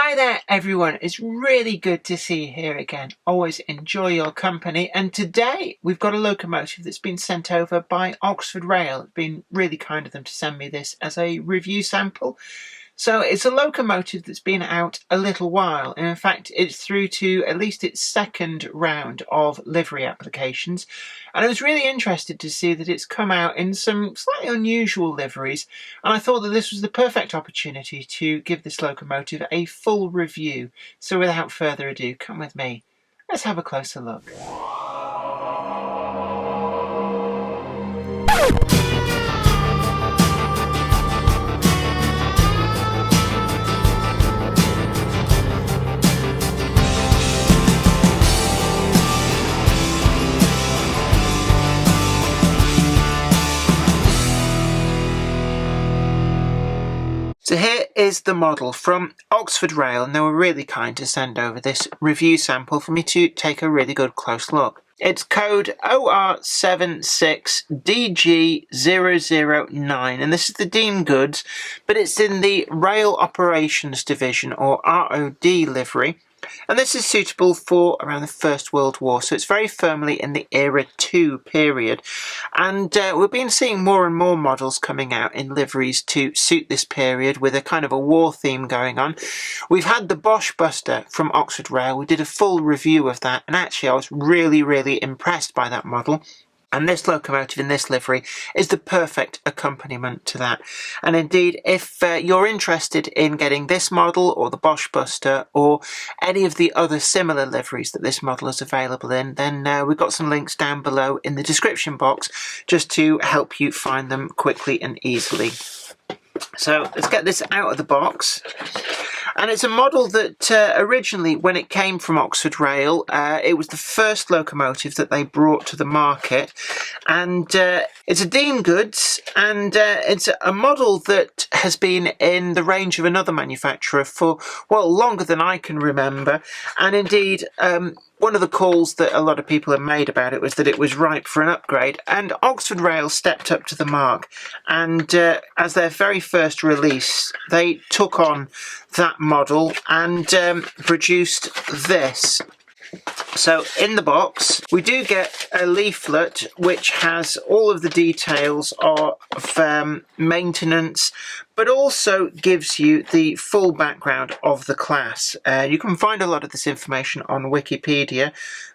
Hi there everyone, it's really good to see you here again. Always enjoy your company, and today we've got a locomotive that's been sent over by Oxford Rail. It's been really kind of them to send me this as a review sample. So it's a locomotive that's been out a little while, and in fact it's through to at least its second round of livery applications, and I was really interested to see that it's come out in some slightly unusual liveries, and I thought that this was the perfect opportunity to give this locomotive a full review. So without further ado, come with me, let's have a closer look. So here is the model from Oxford Rail, and they were really kind to send over this review sample for me to take a really good close look. It's code OR76DG009, and this is the Dean goods, but it's in the Rail Operations Division, or ROD livery. And this is suitable for around the First World War, so it's very firmly in the Era 2 period. And we've been seeing more and more models coming out in liveries to suit this period with a kind of a war theme going on. We've had the Bosch Buster from Oxford Rail. We did a full review of that, and actually I was really impressed by that model. And this locomotive in this livery is the perfect accompaniment to that. And indeed, if you're interested in getting this model or the Bosch Buster or any of the other similar liveries that this model is available in, then we've got some links down below in the description box just to help you find them quickly and easily. So let's get this out of the box. And it's a model that originally, when it came from Oxford Rail, it was the first locomotive that they brought to the market. And it's a Dean goods, and it's a model that has been in the range of another manufacturer for, well, longer than I can remember. And indeed, one of the calls that a lot of people have made about it was that it was ripe for an upgrade, and Oxford Rail stepped up to the mark, and as their very first release they took on that model and produced this. So in the box we do get a leaflet which has all of the details of maintenance, but also gives you the full background of the class. You can find a lot of this information on Wikipedia,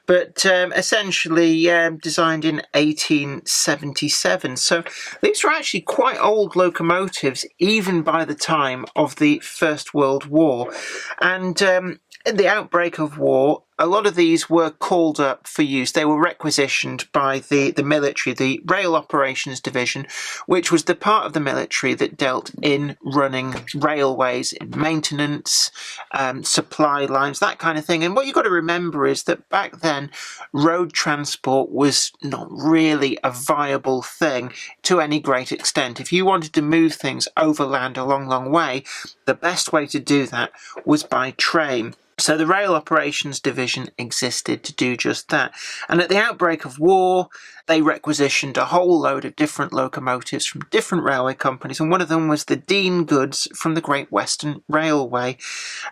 but essentially designed in 1877. So these are actually quite old locomotives, even by the time of the First World War. And in the outbreak of war, a lot of these were called up for use. They were requisitioned by the military, the Rail Operations Division, which was the part of the military that dealt in running railways, in maintenance, supply lines, that kind of thing. And what you've got to remember is that back then, road transport was not really a viable thing to any great extent. If you wanted to move things overland a long way, the best way to do that was by train. So the Rail Operations Division existed to do just that. And at the outbreak of war, they requisitioned a whole load of different locomotives from different railway companies, and one of them was the Dean goods from the Great Western Railway.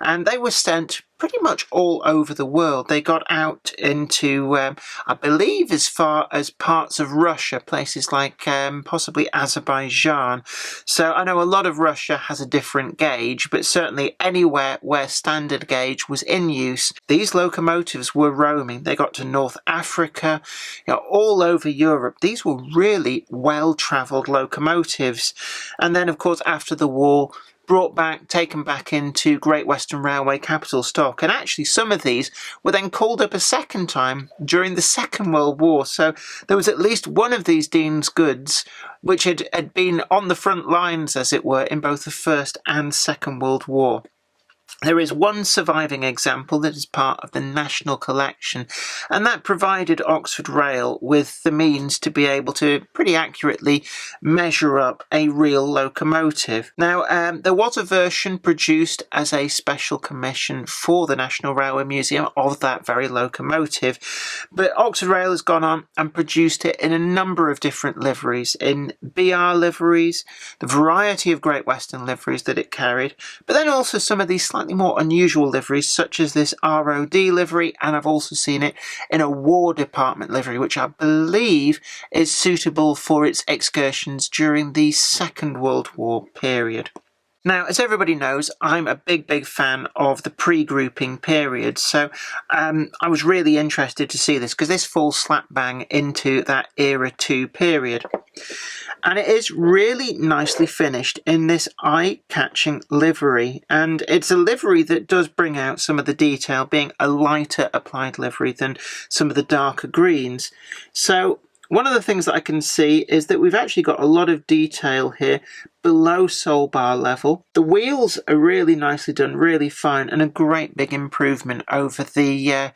And they were sent pretty much all over the world. They got out into, I believe, as far as parts of Russia, places like possibly Azerbaijan. So I know a lot of Russia has a different gauge, but certainly anywhere where standard gauge was in use, these locomotives were roaming. They got to North Africa, all over Europe. These were really well-travelled locomotives. And then, of course, after the war, brought back, taken back into Great Western Railway capital stock. And actually some of these were then called up a second time during the Second World War. So there was at least one of these Dean's goods which had been on the front lines, as it were, in both the First and Second World War. There is one surviving example that is part of the National Collection, and that provided Oxford Rail with the means to be able to pretty accurately measure up a real locomotive. Now, there was a version produced as a special commission for the National Railway Museum of that very locomotive, but Oxford Rail has gone on and produced it in a number of different liveries, in BR liveries, the variety of Great Western liveries that it carried, but then also some of these slightly more unusual liveries, such as this ROD livery, and I've also seen it in a War Department livery, which I believe is suitable for its excursions during the Second World War period. Now, as everybody knows, I'm a big fan of the pre-grouping period, so I was really interested to see this because this falls slap bang into that Era 2 period. And it is really nicely finished in this eye-catching livery, and it's a livery that does bring out some of the detail, being a lighter applied livery than some of the darker greens. So one of the things that I can see is that we've actually got a lot of detail here below sole bar level. The wheels are really nicely done, really fine, and a great big improvement over the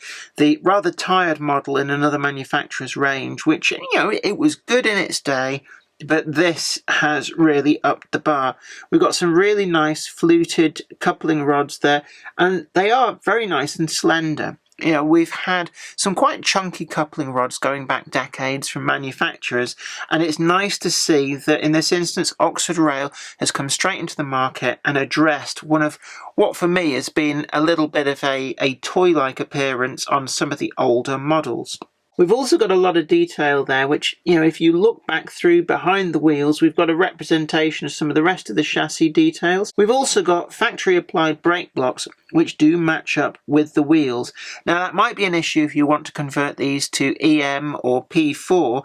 rather tired model in another manufacturer's range, which, you know, it was good in its day, but this has really upped the bar. We've got some really nice fluted coupling rods there, and they are very nice and slender. You know, we've had some quite chunky coupling rods going back decades from manufacturers, and it's nice to see that in this instance Oxford Rail has come straight into the market and addressed one of what for me has been a little bit of a toy-like appearance on some of the older models. We've also got a lot of detail there, which, you know, if you look back through behind the wheels, we've got a representation of some of the rest of the chassis details. We've also got factory applied brake blocks, which do match up with the wheels. Now, that might be an issue if you want to convert these to EM or P4,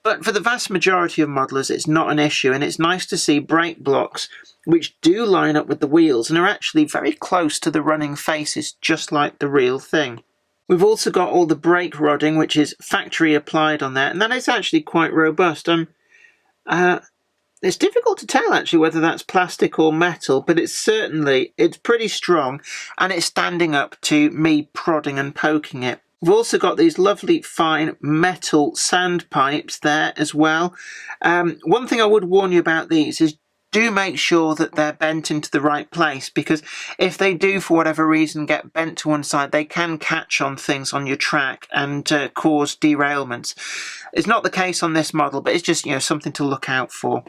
but for the vast majority of modelers, it's not an issue, and it's nice to see brake blocks which do line up with the wheels and are actually very close to the running faces, just like the real thing. We've also got all the brake rodding, which is factory applied on there, and that is actually quite robust. It's difficult to tell actually whether that's plastic or metal, but it's pretty strong, and it's standing up to me prodding and poking it. We've also got these lovely fine metal sandpipes there as well. One thing I would warn you about these is do make sure that they're bent into the right place, because if they do for whatever reason get bent to one side, they can catch on things on your track and cause derailments. It's not the case on this model, but it's just, you know, something to look out for.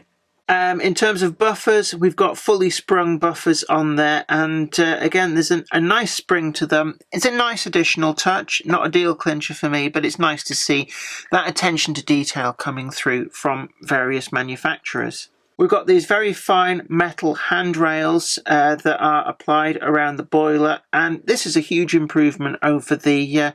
In terms of buffers, we've got fully sprung buffers on there, and again, there's a nice spring to them. It's a nice additional touch, not a deal clincher for me, but it's nice to see that attention to detail coming through from various manufacturers. We've got these very fine metal handrails that are applied around the boiler, and this is a huge improvement over the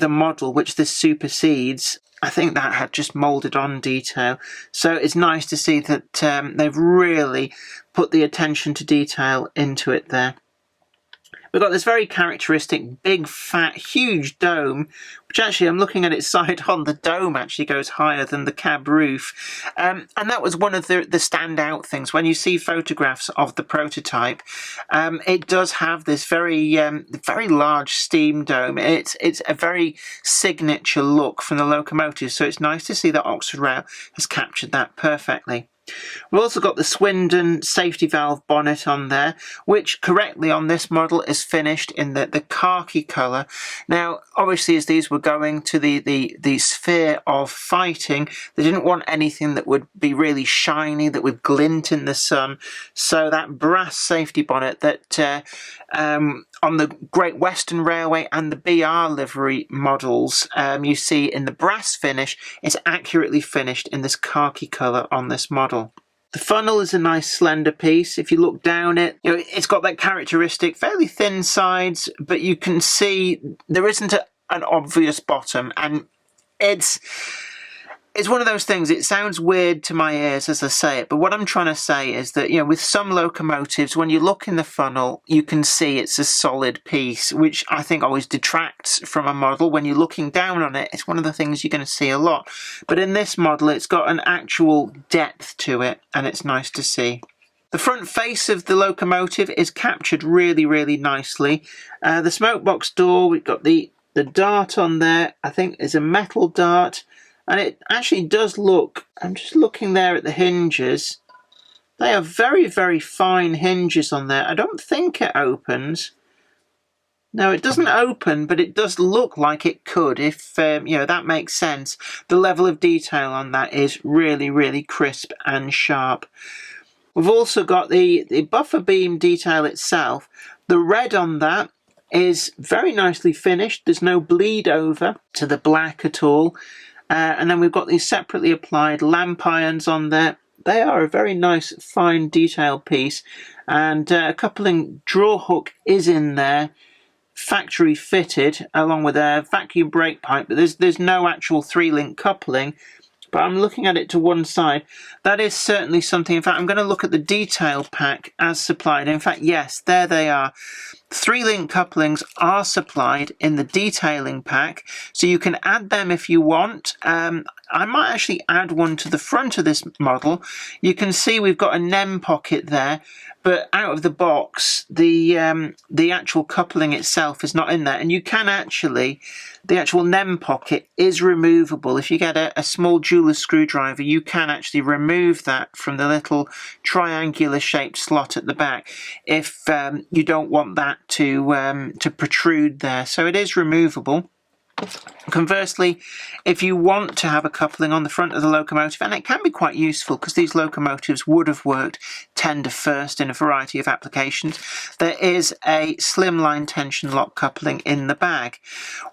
model which this supersedes. I think that had just moulded on detail, so it's nice to see that they've really put the attention to detail into it there. We've got this very characteristic big, fat, huge dome, which actually, I'm looking at its side on, the dome actually goes higher than the cab roof. And that was one of the standout things. When you see photographs of the prototype, it does have this very large steam dome. It's a very signature look from the Locomotive, so it's nice to see that Oxford Rail has captured that perfectly. We've also got the Swindon safety valve bonnet on there, which correctly on this model is finished in the khaki colour. Now, obviously, as these were going to the sphere of fighting, they didn't want anything that would be really shiny, that would glint in the sun. So that brass safety bonnet that on the Great Western Railway and the BR livery models you see in the brass finish, is accurately finished in this khaki colour on this model. The funnel is a nice slender piece. If you look down it, you know, it's got that characteristic fairly thin sides, but you can see there isn't an obvious bottom, and it's one of those things. It sounds weird to my ears as I say it, but what I'm trying to say is that, you know, with some locomotives, when you look in the funnel, you can see it's a solid piece, which I think always detracts from a model. When you're looking down on it, it's one of the things you're going to see a lot. But in this model, it's got an actual depth to it, and it's nice to see. The front face of the locomotive is captured really, really nicely. The smoke box door, we've got the dart on there, I think is a metal dart. And it actually does look, I'm just looking there at the hinges, they are very, very fine hinges on there. I don't think it opens. No, it doesn't open, but it does look like it could, if, you know, that makes sense. The level of detail on that is really, really crisp and sharp. We've also got the buffer beam detail itself. The red on that is very nicely finished. There's no bleed over to the black at all. And then we've got these separately applied lamp irons on there. They are a very nice, fine, detailed piece. And a coupling draw hook is in there, factory fitted, along with a vacuum brake pipe. But there's no actual 3-link coupling. But I'm looking at it to one side. That is certainly something. In fact, I'm going to look at the detail pack as supplied. In fact, yes, there they are. 3-link couplings are supplied in the detailing pack, so you can add them if you want. I might actually add one to the front of this model. You can see we've got a NEM pocket there, but out of the box, the actual coupling itself is not in there. And you can actually, the actual NEM pocket is removable. If you get a small jeweler's screwdriver, you can actually remove that from the little triangular shaped slot at the back if you don't want that to protrude there. So it is removable. Conversely, if you want to have a coupling on the front of the locomotive, and it can be quite useful because these locomotives would have worked tender first in a variety of applications, there is a slimline tension lock coupling in the bag.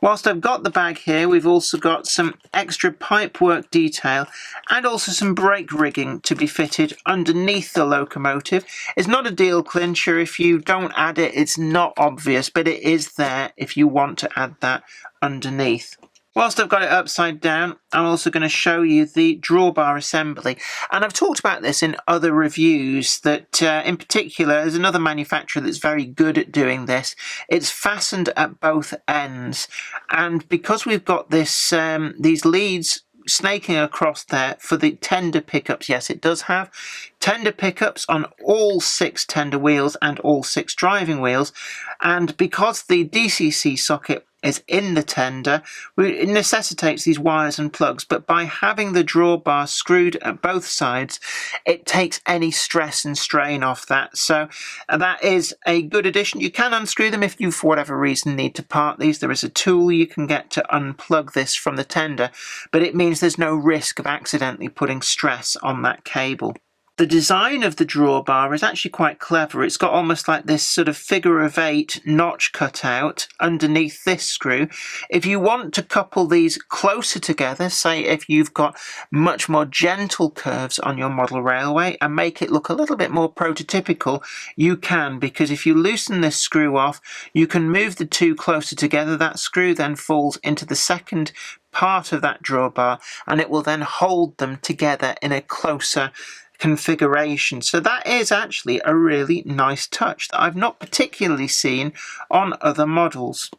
Whilst I've got the bag here, we've also got some extra pipework detail and also some brake rigging to be fitted underneath the locomotive. It's not a deal clincher. If you don't add it, it's not obvious, but it is there if you want to add that underneath. Whilst I've got it upside down, I'm also going to show you the drawbar assembly. And I've talked about this in other reviews that in particular, there's another manufacturer that's very good at doing this. It's fastened at both ends. And because we've got this these leads snaking across there for the tender pickups, yes, it does have tender pickups on all 6 tender wheels and all 6 driving wheels. And because the DCC socket is in the tender, it necessitates these wires and plugs, but by having the drawbar screwed at both sides, it takes any stress and strain off that. So that is a good addition. You can unscrew them if you, for whatever reason, need to part these. There is a tool you can get to unplug this from the tender, but it means there's no risk of accidentally putting stress on that cable. The design of the drawbar is actually quite clever. It's got almost like this sort of figure of 8 notch cut out underneath this screw. If you want to couple these closer together, say if you've got much more gentle curves on your model railway and make it look a little bit more prototypical, you can, because if you loosen this screw off, you can move the two closer together. That screw then falls into the second part of that drawbar and it will then hold them together in a closer configuration. So that is actually a really nice touch that I've not particularly seen on other models.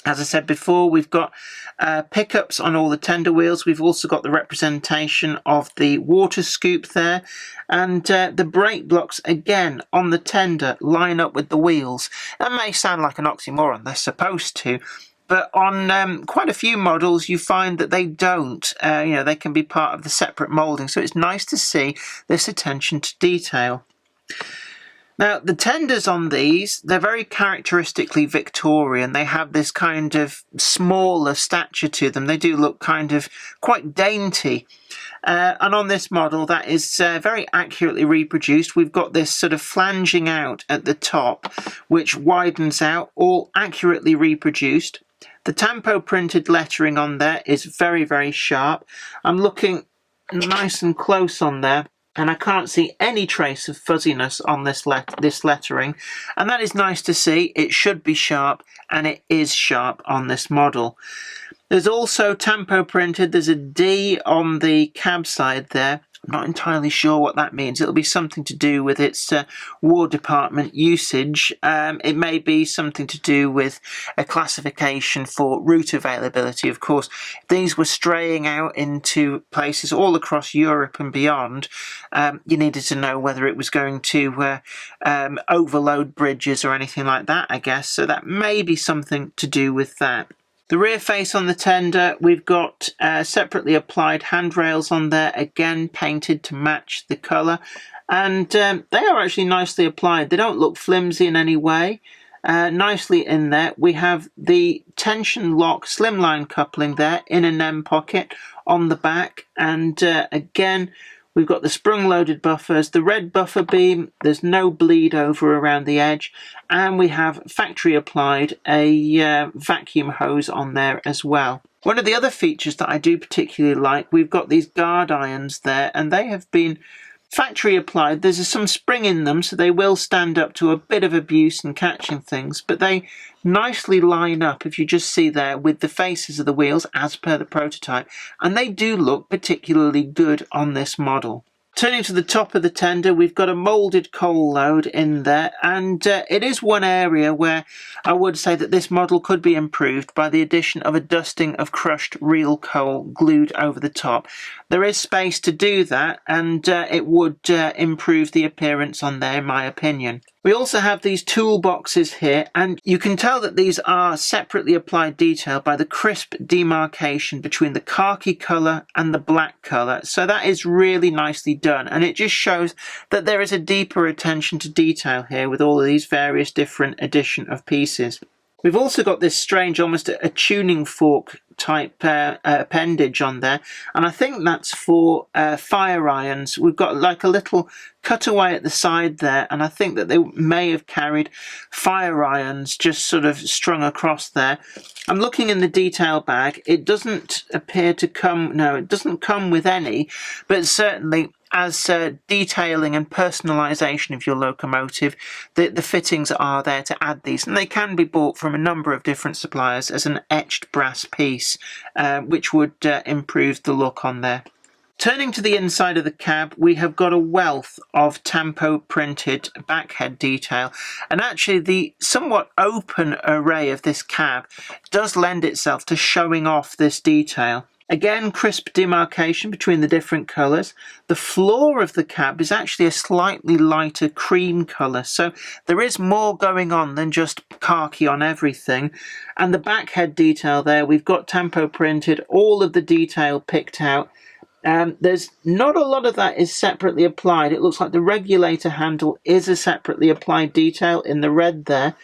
As I said before, we've got pickups on all the tender wheels. We've also got the representation of the water scoop there, and the brake blocks again on the tender line up with the wheels. That may sound like an oxymoron, they're supposed to, but on quite a few models you find that they don't. They can be part of the separate moulding, so it's nice to see this attention to detail. Now, the tenders on these, they're very characteristically Victorian. They have this kind of smaller stature to them. They do look kind of quite dainty. And on this model, that is very accurately reproduced. We've got this sort of flanging out at the top, which widens out, all accurately reproduced. The Tampo printed lettering on there is very, very sharp. I'm looking nice and close on there, and I can't see any trace of fuzziness on this lettering, and that is nice to see. It should be sharp, and it is sharp on this model. There's also Tampo printed, there's a D on the cab side there. I'm not entirely sure what that means. It'll be something to do with its War Department usage. It may be something to do with a classification for route availability. Of course, these were straying out into places all across Europe and beyond. You needed to know whether it was going to overload bridges or anything like that, I guess. So that may be something to do with that. The rear face on the tender, we've got separately applied handrails on there, again painted to match the colour, and they are actually nicely applied. They don't look flimsy in any way. Nicely in there, we have the tension lock slimline coupling there in a NEM pocket on the back, and again We've got the sprung-loaded buffers, the red buffer beam, there's no bleed over around the edge, and we have factory applied a vacuum hose on there as well. One of the other features that I do particularly like, we've got these guard irons there, and they have been factory applied. There's some spring in them, so they will stand up to a bit of abuse and catching things, but they nicely line up, if you just see there, with the faces of the wheels as per the prototype, and they do look particularly good on this model. Turning to the top of the tender, we've got a moulded coal load in there, and it is one area where I would say that this model could be improved by the addition of a dusting of crushed real coal glued over the top. There is space to do that, and it would improve the appearance on there, in my opinion. We also have these toolboxes here, and you can tell that these are separately applied detail by the crisp demarcation between the khaki colour and the black colour. So that is really nicely done, and it just shows that there is a deeper attention to detail here with all of these various different addition of pieces. We've also got this strange, almost a tuning fork type appendage on there, and I think that's for fire irons. We've got like a little cutaway at the side there, and I think that they may have carried fire irons just sort of strung across there. I'm looking in the detail bag. It doesn't appear to come, no, it doesn't come with any, but certainly as detailing and personalisation of your locomotive, the fittings are there to add these, and they can be bought from a number of different suppliers as an etched brass piece, which would improve the look on there. Turning to the inside of the cab, we have got a wealth of tempo printed backhead detail, and actually the somewhat open array of this cab does lend itself to showing off this detail. Again, crisp demarcation between the different colours. The floor of the cab is actually a slightly lighter cream colour, so there is more going on than just khaki on everything. And the backhead detail there, we've got tempo printed, all of the detail picked out. There's not a lot of that is separately applied. It looks like the regulator handle is a separately applied detail in the red there,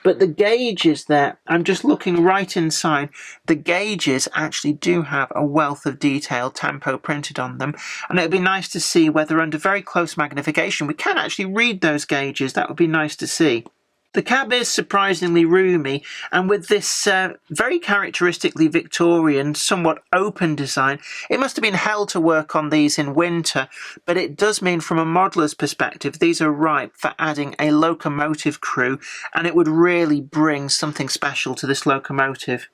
but the gauges there, I'm just looking right inside, the gauges actually do have a wealth of detail tempo printed on them, and it would be nice to see whether under very close magnification we can actually read those gauges. That would be nice to see. The cab is surprisingly roomy, and with this very characteristically Victorian, somewhat open design, it must have been hell to work on these in winter, but it does mean from a modeller's perspective these are ripe for adding a locomotive crew, and it would really bring something special to this locomotive.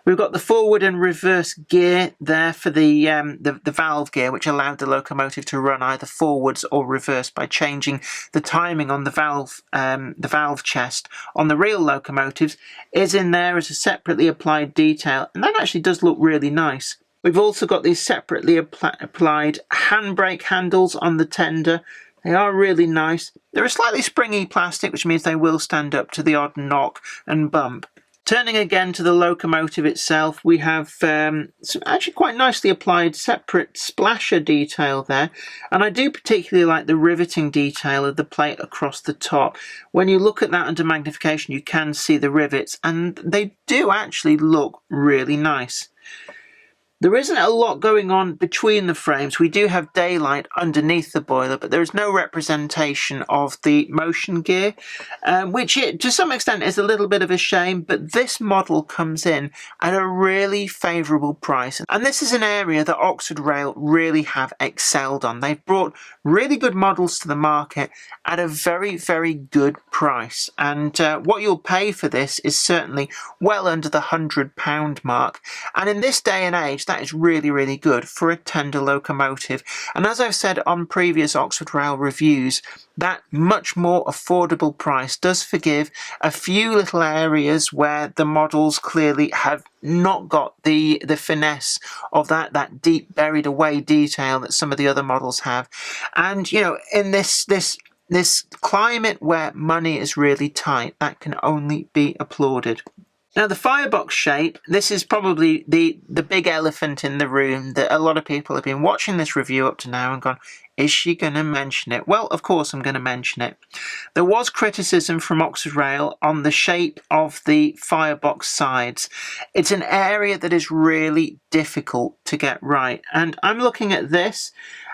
We've got the forward and reverse gear there for the valve gear, which allowed the locomotive to run either forwards or reverse by changing the timing on the valve chest. On the real locomotives is in there as a separately applied detail, and that actually does look really nice. We've also got these separately applied handbrake handles on the tender. They are really nice. They're a slightly springy plastic, which means they will stand up to the odd knock and bump. Turning again to the locomotive itself, we have some actually quite nicely applied separate splasher detail there, and I do particularly like the riveting detail of the plate across the top. When you look at that under magnification, you can see the rivets, and they do actually look really nice. There isn't a lot going on between the frames. We do have daylight underneath the boiler, but there is no representation of the motion gear, which to some extent is a little bit of a shame, but this model comes in at a really favourable price. And this is an area that Oxford Rail really have excelled on. They've brought really good models to the market at a very, very good price. And what you'll pay for this is certainly well under the £100 mark. And in this day and age, that is really, really good for a tender locomotive. And as I've said on previous Oxford Rail reviews, that much more affordable price does forgive a few little areas where the models clearly have not got the finesse of that deep buried away detail that some of the other models have. And you know, in this climate where money is really tight, that can only be applauded. Now the firebox shape, this is probably the big elephant in the room that a lot of people have been watching this review up to now and gone, is she going to mention it? Well, of course I'm going to mention it. There was criticism from Oxford Rail on the shape of the firebox sides. It's an area that is really difficult to get right. And I'm looking at this,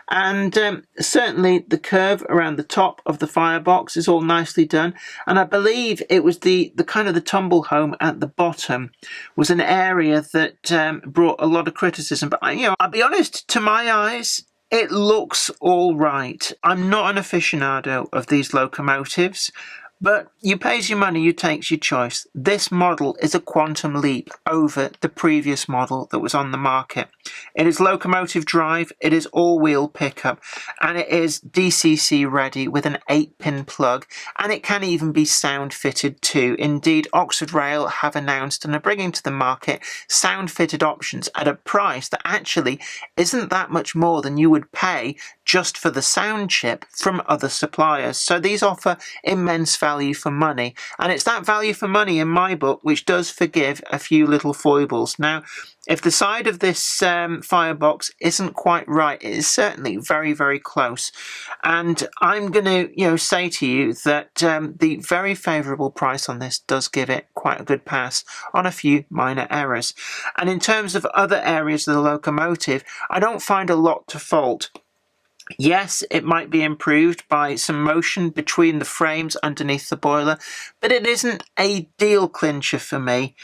And certainly the curve around the top of the firebox is all nicely done. And I believe it was the kind of the tumble home at the bottom was an area that brought a lot of criticism. But I'll be honest, to my eyes, it looks all right. I'm not an aficionado of these locomotives, but you pays your money, you takes your choice. This model is a quantum leap over the previous model that was on the market. It is locomotive drive, it is all-wheel pickup, and it is DCC ready with an 8-pin plug, and it can even be sound fitted too. Indeed, Oxford Rail have announced and are bringing to the market sound fitted options at a price that actually isn't that much more than you would pay just for the sound chip from other suppliers. So these offer immense value for money, and it's that value for money in my book which does forgive a few little foibles. Now, if the side of this firebox isn't quite right, it is certainly very, very close. And I'm going to, say to you that the very favourable price on this does give it quite a good pass on a few minor errors. And in terms of other areas of the locomotive, I don't find a lot to fault. Yes, it might be improved by some motion between the frames underneath the boiler, but it isn't a deal clincher for me.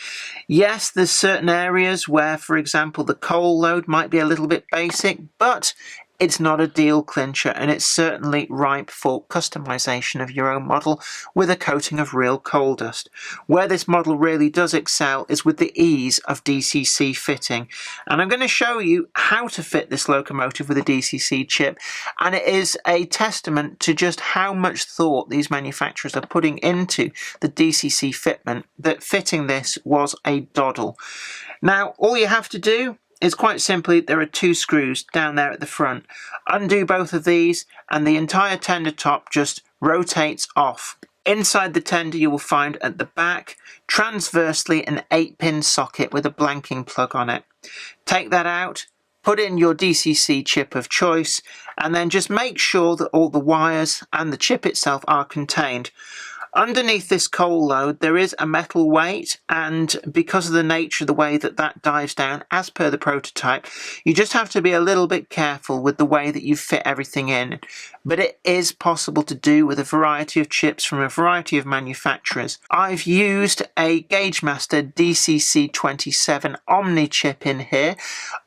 Yes, there's certain areas where, for example, the coal load might be a little bit basic, but it's not a deal clincher, and it's certainly ripe for customization of your own model with a coating of real coal dust. Where this model really does excel is with the ease of DCC fitting. And I'm going to show you how to fit this locomotive with a DCC chip, and it is a testament to just how much thought these manufacturers are putting into the DCC fitment that fitting this was a doddle. Now, all you have to do is quite simply, there are 2 screws down there at the front. Undo both of these and the entire tender top just rotates off. Inside the tender you will find at the back, transversely, an 8-pin socket with a blanking plug on it. Take that out, put in your DCC chip of choice, and then just make sure that all the wires and the chip itself are contained. Underneath this coal load there is a metal weight, and because of the nature of the way that dives down as per the prototype, you just have to be a little bit careful with the way that you fit everything in. But it is possible to do with a variety of chips from a variety of manufacturers. I've used a Gagemaster DCC27 Omni chip in here.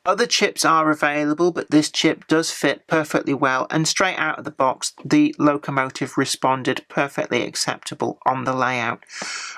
Other chips are available, but this chip does fit perfectly well, and straight out of the box the locomotive responded perfectly acceptable on the layout.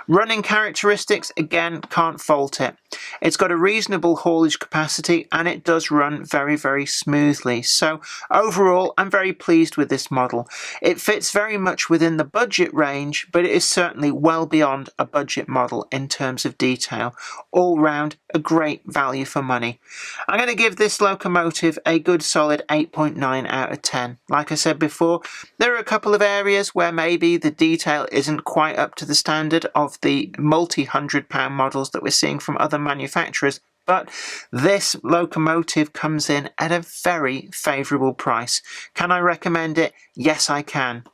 Running characteristics, again, can't fault it. It's got a reasonable haulage capacity and it does run very, very smoothly. So overall, I'm very pleased with this model. It fits very much within the budget range, but it is certainly well beyond a budget model in terms of detail. All round, a great value for money. I'm going to give this locomotive a good solid 8.9 out of 10. Like I said before, there are a couple of areas where maybe the detail isn't quite up to the standard of the multi-100-pound models that we're seeing from other manufacturers, but this locomotive comes in at a very favourable price. Can I recommend it? Yes, I can.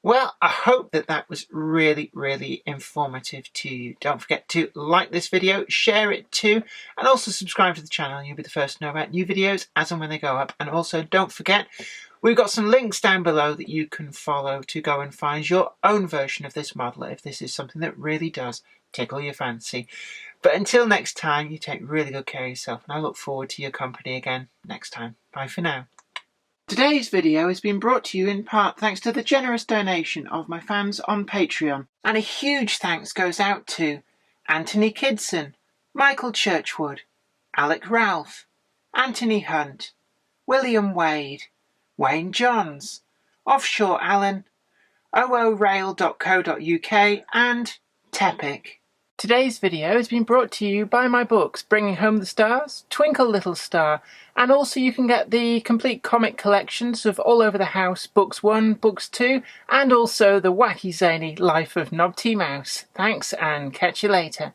Well, I hope that was really, really informative to you. Don't forget to like this video, share it too, and also subscribe to the channel. You'll be the first to know about new videos as and when they go up. And also, don't forget, we've got some links down below that you can follow to go and find your own version of this model if this is something that really does tickle your fancy. But until next time, you take really good care of yourself, and I look forward to your company again next time. Bye for now. Today's video has been brought to you in part thanks to the generous donation of my fans on Patreon. And a huge thanks goes out to Anthony Kidson, Michael Churchwood, Alec Ralph, Anthony Hunt, William Wade, Wayne Johns, Offshore Alan, oorail.co.uk and Tepic. Today's video has been brought to you by my books, Bringing Home the Stars, Twinkle Little Star, and also you can get the complete comic collections of All Over the House, Books 1, Books 2, and also the wacky zany Life of Knob T Mouse. Thanks, and catch you later.